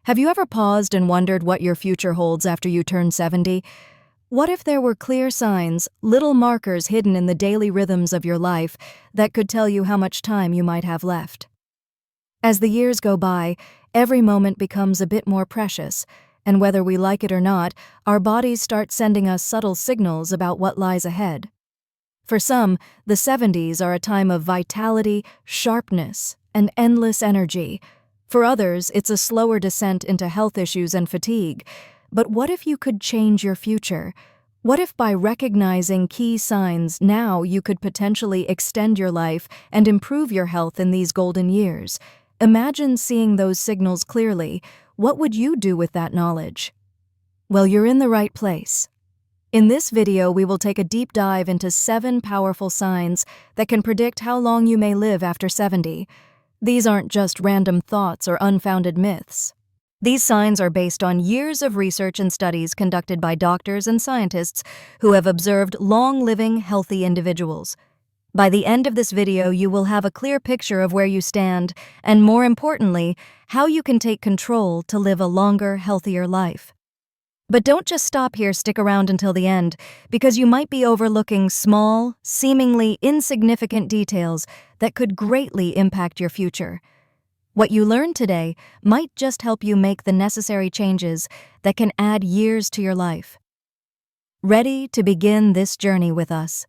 Have you ever paused and wondered what your future holds after you turn 70? What if there were clear signs, little markers hidden in the daily rhythms of your life that could tell you how much time you might have left? As the years go by, every moment becomes a bit more precious, and whether we like it or not, our bodies start sending us subtle signals about what lies ahead. For some, the 70s are a time of vitality, sharpness, and endless energy. For others, it's a slower descent into health issues and fatigue. But what if you could change your future? What if by recognizing key signs now you could potentially extend your life and improve your health in these golden years? Imagine seeing those signals clearly. What would you do with that knowledge? Well, you're in the right place. In this video, we will take a deep dive into 7 powerful signs that can predict how long you may live after 70. These aren't just random thoughts or unfounded myths. These signs are based on years of research and studies conducted by doctors and scientists who have observed long-living, healthy individuals. By the end of this video, you will have a clear picture of where you stand and, more importantly, how you can take control to live a longer, healthier life. But don't just stop here, stick around until the end, because you might be overlooking small, seemingly insignificant details that could greatly impact your future. What you learn today might just help you make the necessary changes that can add years to your life. Ready to begin this journey with us?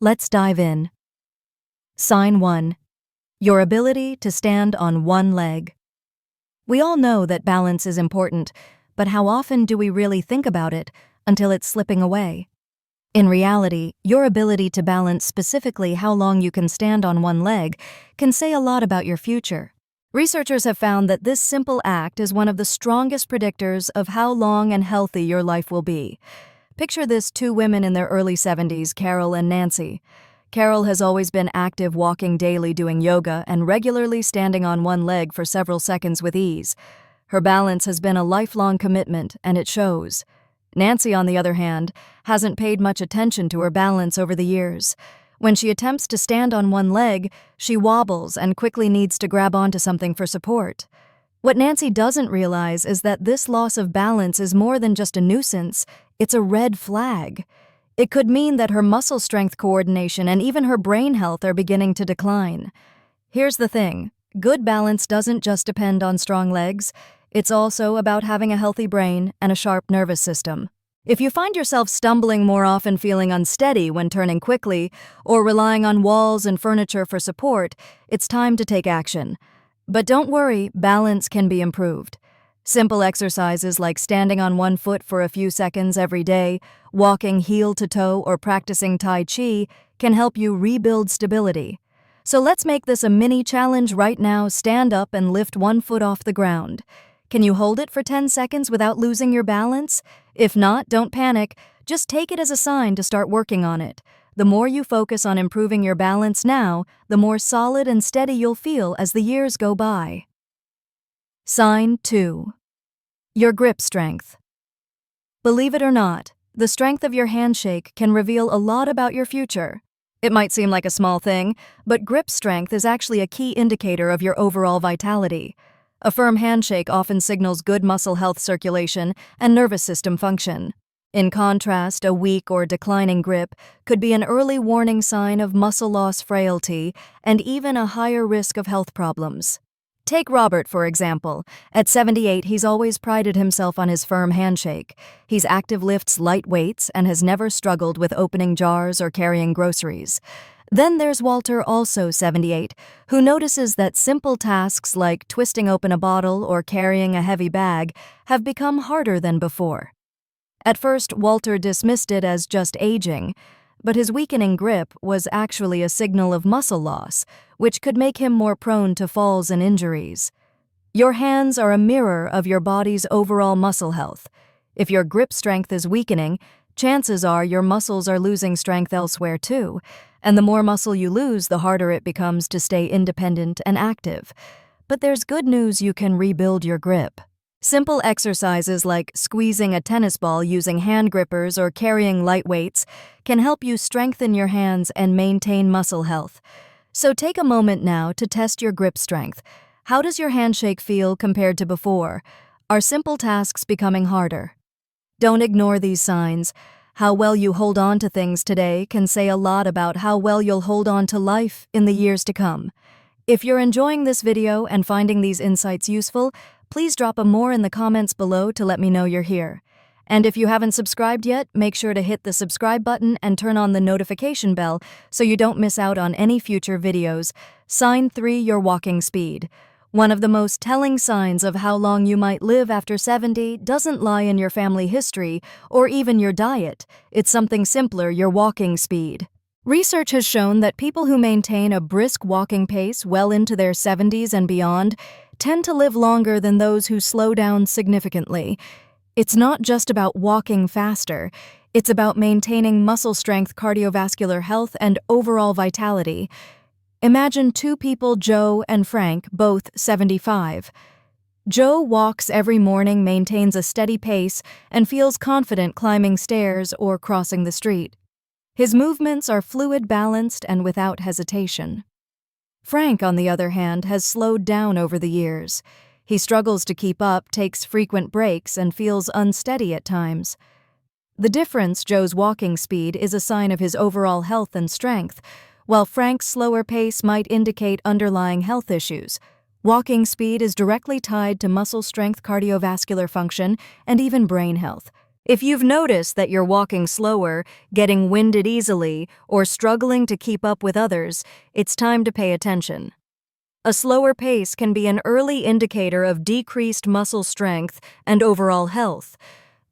Let's dive in. Sign 1. Your ability to stand on one leg. We all know that balance is important, but how often do we really think about it until it's slipping away? In reality, your ability to balance, specifically how long you can stand on one leg, can say a lot about your future. Researchers have found that this simple act is one of the strongest predictors of how long and healthy your life will be. Picture this: 2 women in their early 70s, Carol and Nancy. Carol has always been active, walking daily, doing yoga, and regularly standing on one leg for several seconds with ease. Her balance has been a lifelong commitment, and it shows. Nancy, on the other hand, hasn't paid much attention to her balance over the years. When she attempts to stand on one leg, she wobbles and quickly needs to grab onto something for support. What Nancy doesn't realize is that this loss of balance is more than just a nuisance, it's a red flag. It could mean that her muscle strength, coordination, and even her brain health are beginning to decline. Here's the thing: good balance doesn't just depend on strong legs. It's also about having a healthy brain and a sharp nervous system. If you find yourself stumbling more often, feeling unsteady when turning quickly, or relying on walls and furniture for support, it's time to take action. But don't worry, balance can be improved. Simple exercises like standing on one foot for a few seconds every day, walking heel to toe, or practicing Tai Chi can help you rebuild stability. So let's make this a mini challenge right now. Stand up and lift one foot off the ground. Can you hold it for 10 seconds without losing your balance? If not, don't panic. Just take it as a sign to start working on it. The more you focus on improving your balance now, the more solid and steady you'll feel as the years go by. Sign 2. Your grip strength. Believe it or not, the strength of your handshake can reveal a lot about your future. It might seem like a small thing, but grip strength is actually a key indicator of your overall vitality. A firm handshake often signals good muscle health, circulation, and nervous system function. In contrast, a weak or declining grip could be an early warning sign of muscle loss, frailty, and even a higher risk of health problems. Take Robert, for example. At 78, he's always prided himself on his firm handshake. He's active, lifts light weights, and has never struggled with opening jars or carrying groceries. Then there's Walter, also 78, who notices that simple tasks like twisting open a bottle or carrying a heavy bag have become harder than before. At first, Walter dismissed it as just aging, but his weakening grip was actually a signal of muscle loss, which could make him more prone to falls and injuries. Your hands are a mirror of your body's overall muscle health. If your grip strength is weakening, chances are your muscles are losing strength elsewhere too, and the more muscle you lose, the harder it becomes to stay independent and active. But there's good news: you can rebuild your grip. Simple exercises like squeezing a tennis ball using hand grippers or carrying light weights can help you strengthen your hands and maintain muscle health. So take a moment now to test your grip strength. How does your handshake feel compared to before? Are simple tasks becoming harder? Don't ignore these signs. How well you hold on to things today can say a lot about how well you'll hold on to life in the years to come. If you're enjoying this video and finding these insights useful, please drop a more in the comments below to let me know you're here. And if you haven't subscribed yet, make sure to hit the subscribe button and turn on the notification bell so you don't miss out on any future videos. Sign 3: Your walking speed. One of the most telling signs of how long you might live after 70 doesn't lie in your family history or even your diet. It's something simpler: your walking speed. Research has shown that people who maintain a brisk walking pace well into their 70s and beyond tend to live longer than those who slow down significantly. It's not just about walking faster, it's about maintaining muscle strength, cardiovascular health, and overall vitality. Imagine two people, Joe and Frank, both 75. Joe walks every morning, maintains a steady pace, and feels confident climbing stairs or crossing the street. His movements are fluid, balanced, and without hesitation. Frank, on the other hand, has slowed down over the years. He struggles to keep up, takes frequent breaks, and feels unsteady at times. The difference: Joe's walking speed is a sign of his overall health and strength, while Frank's slower pace might indicate underlying health issues. Walking speed is directly tied to muscle strength, cardiovascular function, and even brain health. If you've noticed that you're walking slower, getting winded easily, or struggling to keep up with others, it's time to pay attention. A slower pace can be an early indicator of decreased muscle strength and overall health.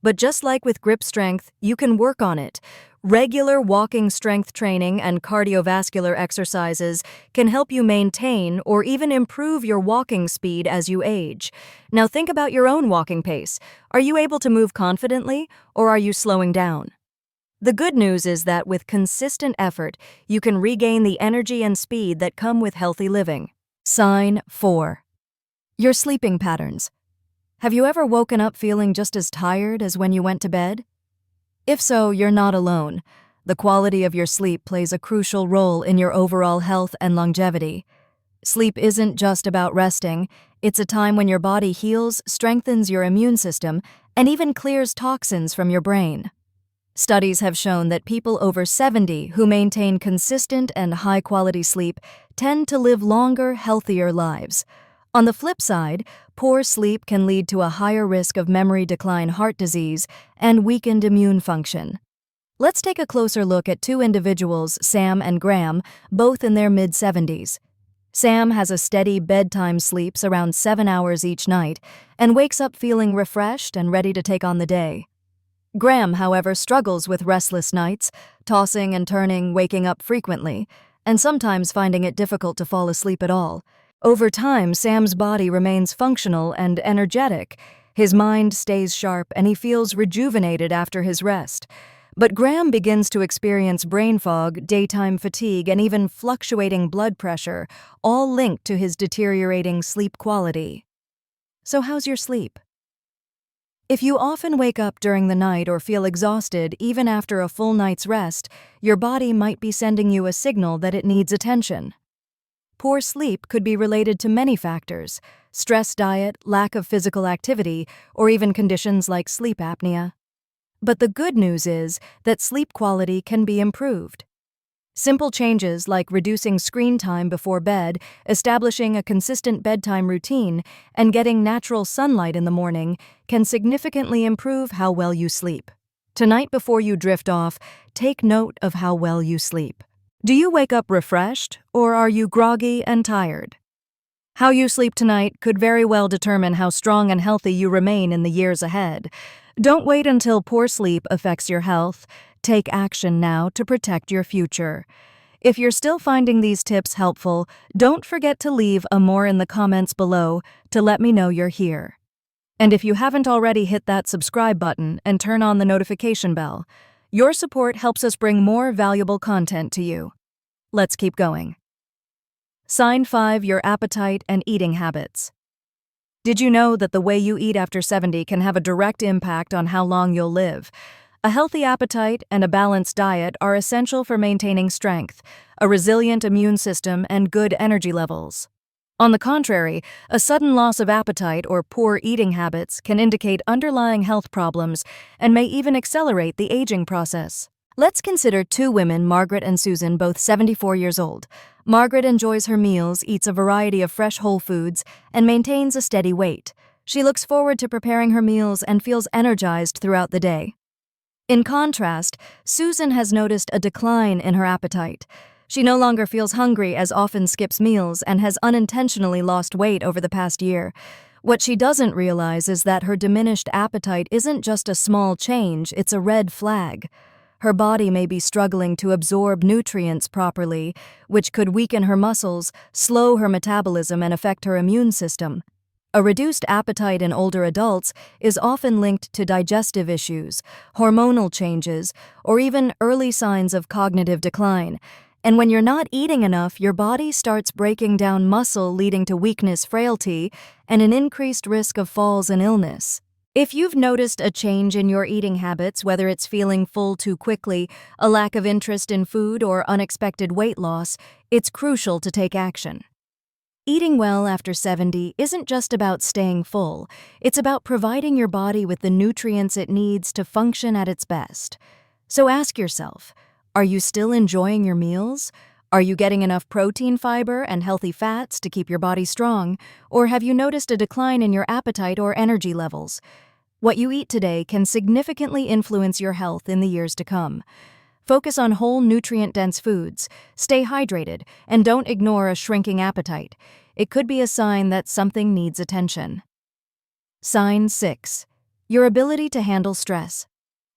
But just like with grip strength, you can work on it. Regular walking strength training and cardiovascular exercises can help you maintain or even improve your walking speed as you age. Now think about your own walking pace. Are you able to move confidently, or are you slowing down? The good news is that with consistent effort, you can regain the energy and speed that come with healthy living. Sign 4: Your sleeping patterns. Have you ever woken up feeling just as tired as when you went to bed? If so, you're not alone. The quality of your sleep plays a crucial role in your overall health and longevity. Sleep isn't just about resting. It's a time when your body heals, strengthens your immune system, and even clears toxins from your brain. Studies have shown that people over 70 who maintain consistent and high-quality sleep tend to live longer, healthier lives. On the flip side, poor sleep can lead to a higher risk of memory decline, heart disease, and weakened immune function. Let's take a closer look at two individuals, Sam and Graham, both in their mid-70s. Sam has a steady bedtime, sleeps around 7 hours each night, and wakes up feeling refreshed and ready to take on the day. Graham, however, struggles with restless nights, tossing and turning, waking up frequently, and sometimes finding it difficult to fall asleep at all. Over time, Sam's body remains functional and energetic. His mind stays sharp, and he feels rejuvenated after his rest. But Graham begins to experience brain fog, daytime fatigue, and even fluctuating blood pressure, all linked to his deteriorating sleep quality. So how's your sleep? If you often wake up during the night or feel exhausted even after a full night's rest, your body might be sending you a signal that it needs attention. Poor sleep could be related to many factors: stress, diet, lack of physical activity, or even conditions like sleep apnea. But the good news is that sleep quality can be improved. Simple changes like reducing screen time before bed, establishing a consistent bedtime routine, and getting natural sunlight in the morning can significantly improve how well you sleep. Tonight, before you drift off, take note of how well you sleep. Do you wake up refreshed, or are you groggy and tired? How you sleep tonight could very well determine how strong and healthy you remain in the years ahead. Don't wait until poor sleep affects your health. Take action now to protect your future. If you're still finding these tips helpful, don't forget to leave a more in the comments below to let me know you're here. And if you haven't already, hit that subscribe button and turn on the notification bell. Your support helps us bring more valuable content to you. Let's keep going. Sign 5: Your appetite and eating habits. Did you know that the way you eat after 70 can have a direct impact on how long you'll live? A healthy appetite and a balanced diet are essential for maintaining strength, a resilient immune system, and good energy levels. On the contrary, a sudden loss of appetite or poor eating habits can indicate underlying health problems and may even accelerate the aging process. Let's consider two women, Margaret and Susan, both 74 years old. Margaret enjoys her meals, eats a variety of fresh whole foods, and maintains a steady weight. She looks forward to preparing her meals and feels energized throughout the day. In contrast, Susan has noticed a decline in her appetite. She no longer feels hungry, as often skips meals, and has unintentionally lost weight over the past year. What she doesn't realize is that her diminished appetite isn't just a small change, it's a red flag. Her body may be struggling to absorb nutrients properly, which could weaken her muscles, slow her metabolism, and affect her immune system. A reduced appetite in older adults is often linked to digestive issues, hormonal changes, or even early signs of cognitive decline. And when you're not eating enough, your body starts breaking down muscle, leading to weakness, frailty, and an increased risk of falls and illness. If you've noticed a change in your eating habits, whether it's feeling full too quickly, a lack of interest in food, or unexpected weight loss, it's crucial to take action. Eating well after 70 isn't just about staying full, it's about providing your body with the nutrients it needs to function at its best. So ask yourself, are you still enjoying your meals? Are you getting enough protein, fiber, and healthy fats to keep your body strong? Or have you noticed a decline in your appetite or energy levels? What you eat today can significantly influence your health in the years to come. Focus on whole, nutrient-dense foods, stay hydrated, and don't ignore a shrinking appetite. It could be a sign that something needs attention. Sign 6. Your ability to handle stress.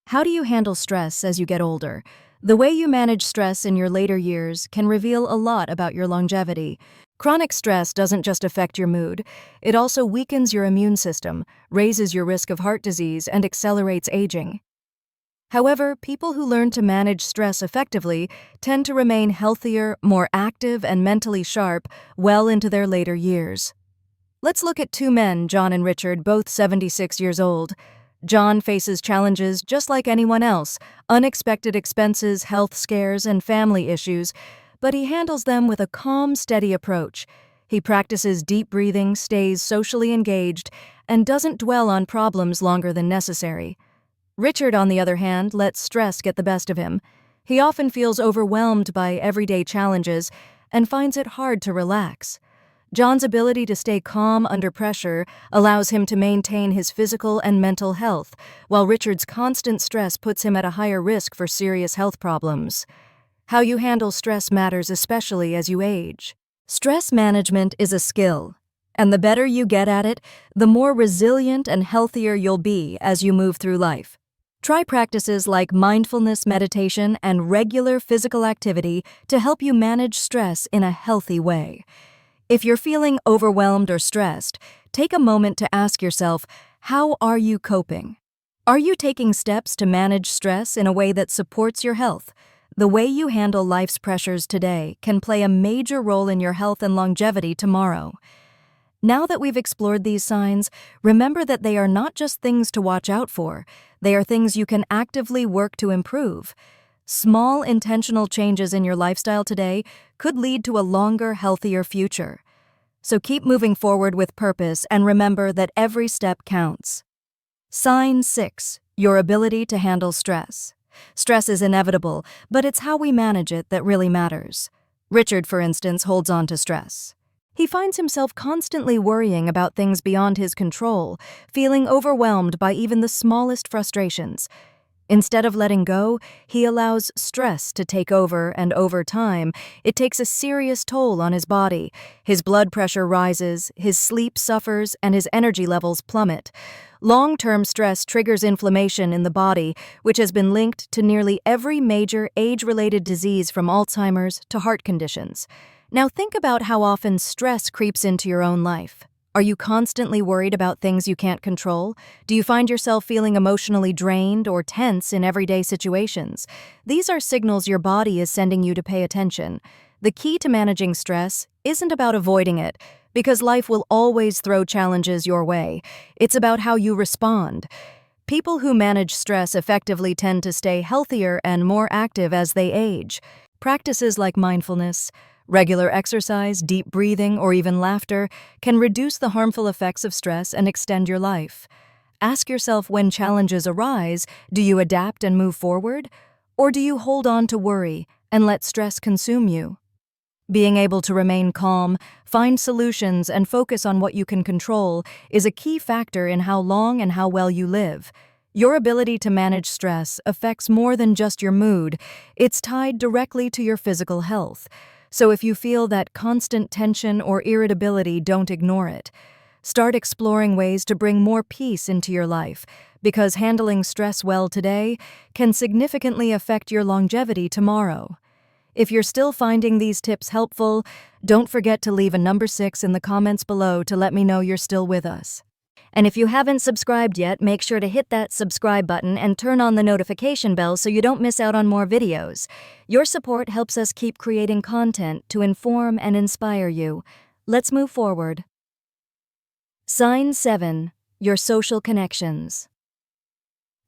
How do you handle stress as you get older? The way you manage stress in your later years can reveal a lot about your longevity. Chronic stress doesn't just affect your mood, it also weakens your immune system, raises your risk of heart disease, and accelerates aging. However, people who learn to manage stress effectively tend to remain healthier, more active, and mentally sharp well into their later years. Let's look at two men, John and Richard, both 76 years old. John faces challenges just like anyone else, unexpected expenses, health scares, and family issues, but he handles them with a calm, steady approach. He practices deep breathing, stays socially engaged, and doesn't dwell on problems longer than necessary. Richard, on the other hand, lets stress get the best of him. He often feels overwhelmed by everyday challenges and finds it hard to relax. John's ability to stay calm under pressure allows him to maintain his physical and mental health, while Richard's constant stress puts him at a higher risk for serious health problems. How you handle stress matters, especially as you age. Stress management is a skill, and the better you get at it, the more resilient and healthier you'll be as you move through life. Try practices like mindfulness meditation and regular physical activity to help you manage stress in a healthy way. If you're feeling overwhelmed or stressed, take a moment to ask yourself, how are you coping? Are you taking steps to manage stress in a way that supports your health? The way you handle life's pressures today can play a major role in your health and longevity tomorrow. Now that we've explored these signs, remember that they are not just things to watch out for, they are things you can actively work to improve. Small, intentional changes in your lifestyle today could lead to a longer, healthier future. So keep moving forward with purpose and remember that every step counts. Sign 6. Your ability to handle stress. Stress is inevitable, but it's how we manage it that really matters. Richard, for instance, holds on to stress. He finds himself constantly worrying about things beyond his control, feeling overwhelmed by even the smallest frustrations. Instead of letting go, he allows stress to take over, and over time, it takes a serious toll on his body. His blood pressure rises, his sleep suffers, and his energy levels plummet. Long-term stress triggers inflammation in the body, which has been linked to nearly every major age-related disease from Alzheimer's to heart conditions. Now think about how often stress creeps into your own life. Are you constantly worried about things you can't control? Do you find yourself feeling emotionally drained or tense in everyday situations? These are signals your body is sending you to pay attention. The key to managing stress isn't about avoiding it, because life will always throw challenges your way. It's about how you respond. People who manage stress effectively tend to stay healthier and more active as they age. Practices like mindfulness, Regular exercise, deep breathing, or even laughter can reduce the harmful effects of stress and extend your life. Ask yourself, when challenges arise, do you adapt and move forward? Or do you hold on to worry and let stress consume you? Being able to remain calm, find solutions, and focus on what you can control is a key factor in how long and how well you live. Your ability to manage stress affects more than just your mood. It's tied directly to your physical health. So if you feel that constant tension or irritability, don't ignore it. Start exploring ways to bring more peace into your life, because handling stress well today can significantly affect your longevity tomorrow. If you're still finding these tips helpful, don't forget to leave a number 6 in the comments below to let me know you're still with us. And if you haven't subscribed yet, make sure to hit that subscribe button and turn on the notification bell so you don't miss out on more videos. Your support helps us keep creating content to inform and inspire you. Let's move forward. Sign 7. Your social connections.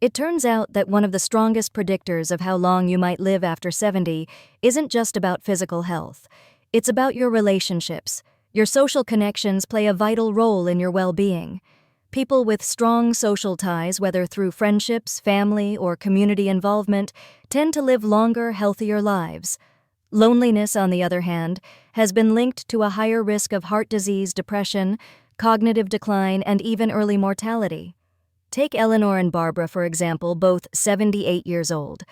It turns out that one of the strongest predictors of how long you might live after 70 isn't just about physical health. It's about your relationships. Your social connections play a vital role in your well-being. People with strong social ties, whether through friendships, family, or community involvement, tend to live longer, healthier lives. Loneliness, on the other hand, has been linked to a higher risk of heart disease, depression, cognitive decline, and even early mortality. Take Eleanor and Barbara, for example, both 78 years old.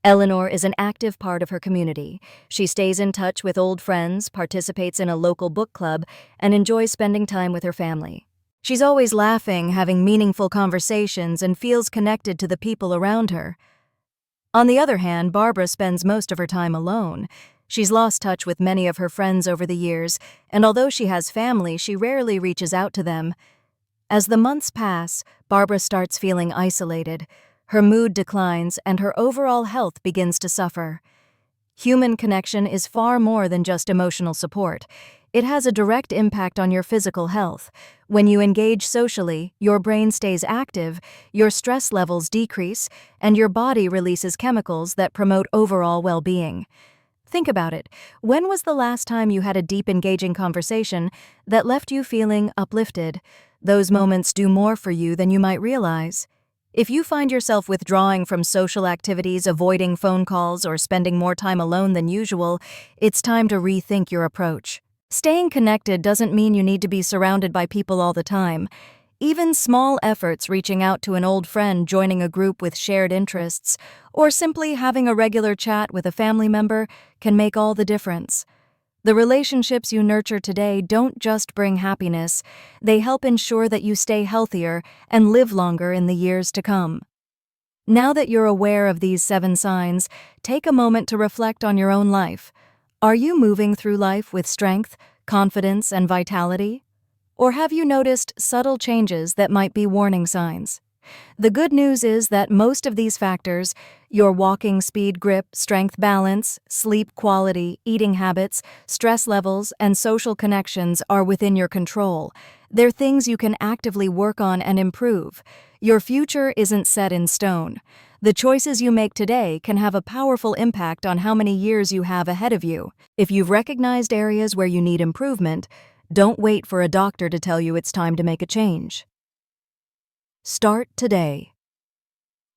Eleanor is an active part of her community. She stays in touch with old friends, participates in a local book club, and enjoys spending time with her family. She's always laughing, having meaningful conversations, and feels connected to the people around her. On the other hand, Barbara spends most of her time alone. She's lost touch with many of her friends over the years, and although she has family, she rarely reaches out to them. As the months pass, Barbara starts feeling isolated. Her mood declines, and her overall health begins to suffer. Human connection is far more than just emotional support. It has a direct impact on your physical health. When you engage socially, your brain stays active, your stress levels decrease, and your body releases chemicals that promote overall well-being. Think about it. When was the last time you had a deep, engaging conversation that left you feeling uplifted? Those moments do more for you than you might realize. If you find yourself withdrawing from social activities, avoiding phone calls, or spending more time alone than usual, it's time to rethink your approach. Staying connected doesn't mean you need to be surrounded by people all the time. Even small efforts, reaching out to an old friend, joining a group with shared interests, or simply having a regular chat with a family member, can make all the difference. The relationships you nurture today don't just bring happiness, they help ensure that you stay healthier and live longer in the years to come. Now that you're aware of these 7 signs, take a moment to reflect on your own life. Are you moving through life with strength, confidence, and vitality? Or have you noticed subtle changes that might be warning signs? The good news is that most of these factors, your walking speed, grip, strength, balance, sleep quality, eating habits, stress levels, and social connections, are within your control. They're things you can actively work on and improve. Your future isn't set in stone. The choices you make today can have a powerful impact on how many years you have ahead of you. If you've recognized areas where you need improvement, don't wait for a doctor to tell you it's time to make a change. Start today.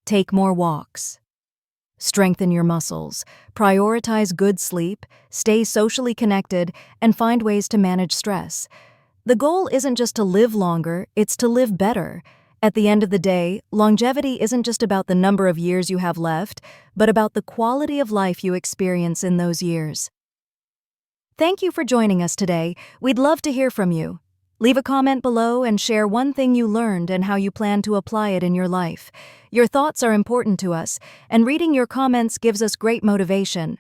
Take more walks. Strengthen your muscles. Prioritize good sleep. Stay socially connected, and find ways to manage stress. The goal isn't just to live longer, it's to live better. At the end of the day, longevity isn't just about the number of years you have left, but about the quality of life you experience in those years. Thank you for joining us today. We'd love to hear from you. Leave a comment below and share one thing you learned and how you plan to apply it in your life. Your thoughts are important to us, and reading your comments gives us great motivation.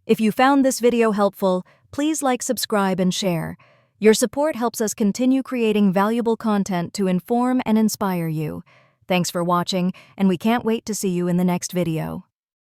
If you found this video helpful, please like, subscribe, and share. Your support helps us continue creating valuable content to inform and inspire you. Thanks for watching, and we can't wait to see you in the next video.